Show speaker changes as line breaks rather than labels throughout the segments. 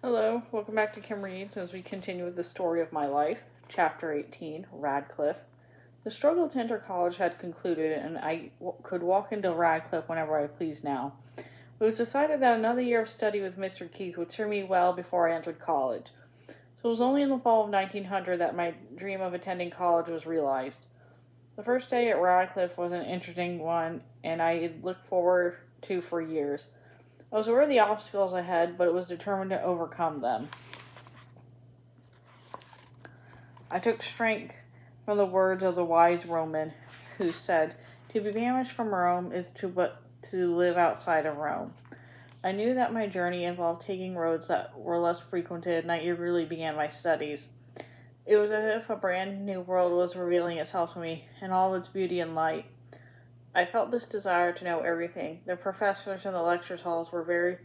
Hello, welcome back to Kim Reads as we continue with the story of my life, Chapter 18, Radcliffe. The struggle to enter college had concluded, and I could walk into Radcliffe whenever I pleased now. It was decided that another year of study with Mr. Keith would serve me well before I entered college. So it was only in the fall of 1900 that my dream of attending college was realized. The first day at Radcliffe was an interesting one, and I had looked forward to for years. I was aware of the obstacles ahead, but was determined to overcome them. I took strength from the words of the wise Roman, who said, "To be banished from Rome is to live outside of Rome." I knew that my journey involved taking roads that were less frequented, and I eagerly began my studies. It was as if a brand new world was revealing itself to me in all its beauty and light. I felt this desire to know everything. The professors in the lecture halls were very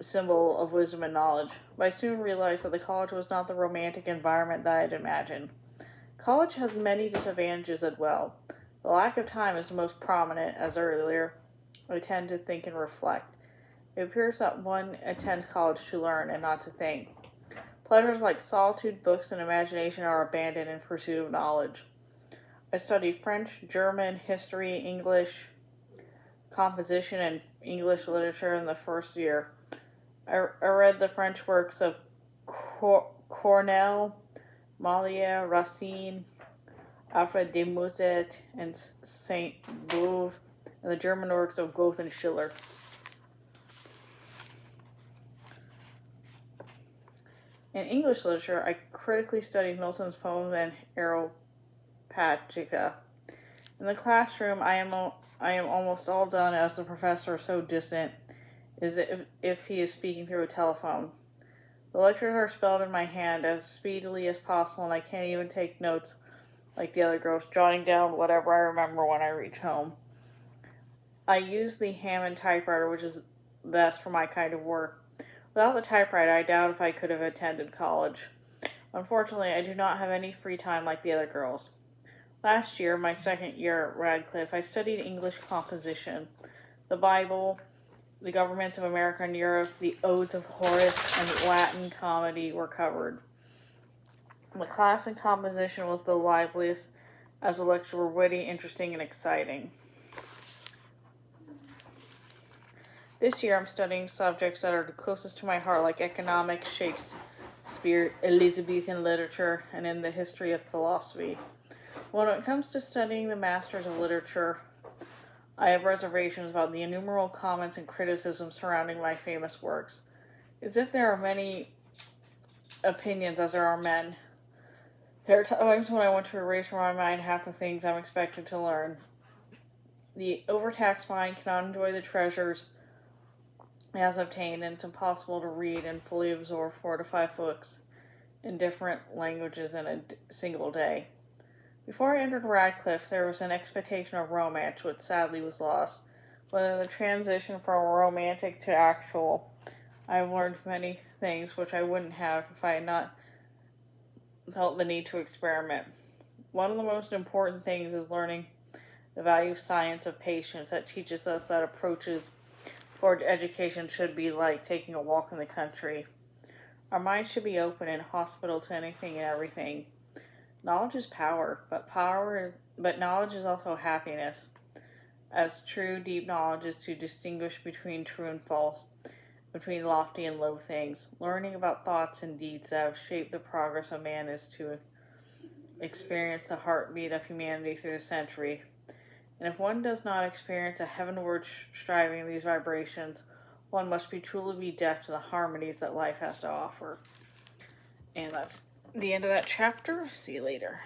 symbol of wisdom and knowledge, but I soon realized that the college was not the romantic environment that I had imagined. College has many disadvantages as well. The lack of time is the most prominent, as earlier I tend to think and reflect. It appears that one attends college to learn and not to think. Pleasures like solitude, books, and imagination are abandoned in pursuit of knowledge. I studied French, German, history, English, composition, and English literature in the first year. I read the French works of Corneille, Molière, Racine, Alfred de Musset, and Saint-Beuve, and the German works of Goethe and Schiller. In English literature, I critically studied Milton's poems and Areopagitica. In the classroom, I am almost all done, as the professor is so distant, as if he is speaking through a telephone. The lectures are spelled in my hand as speedily as possible, and I can't even take notes like the other girls, jotting down whatever I remember when I reach home. I use the Hammond typewriter, which is best for my kind of work. Without the typewriter, I doubt if I could have attended college. Unfortunately, I do not have any free time like the other girls. Last year, my second year at Radcliffe, I studied English composition, the Bible, the governments of America and Europe, the odes of Horace, and Latin comedy were covered. The class in composition was the liveliest, as the lectures were witty, interesting, and exciting. This year I'm studying subjects that are the closest to my heart, like economics, Shakespeare, Elizabethan literature, and in the history of philosophy. When it comes to studying the masters of literature, I have reservations about the innumerable comments and criticisms surrounding my famous works. As if there are many opinions as there are men. There are times when I want to erase from my mind half the things I'm expected to learn. The overtaxed mind cannot enjoy the treasures it has obtained, and it's impossible to read and fully absorb 4 to 5 books in different languages in a single day. Before I entered Radcliffe, there was an expectation of romance, which sadly was lost. But in the transition from romantic to actual, I have learned many things which I wouldn't have if I had not felt the need to experiment. One of the most important things is learning the value of science of patience that teaches us that approaches toward education should be like taking a walk in the country. Our minds should be open and hospitable to anything and everything. Knowledge is power, but knowledge is also happiness, as true, deep knowledge is to distinguish between true and false, between lofty and low things. Learning about thoughts and deeds that have shaped the progress of man is to experience the heartbeat of humanity through the century. And if one does not experience a heavenward striving in these vibrations, one must truly be deaf to the harmonies that life has to offer. And that's the end of that chapter. See you later.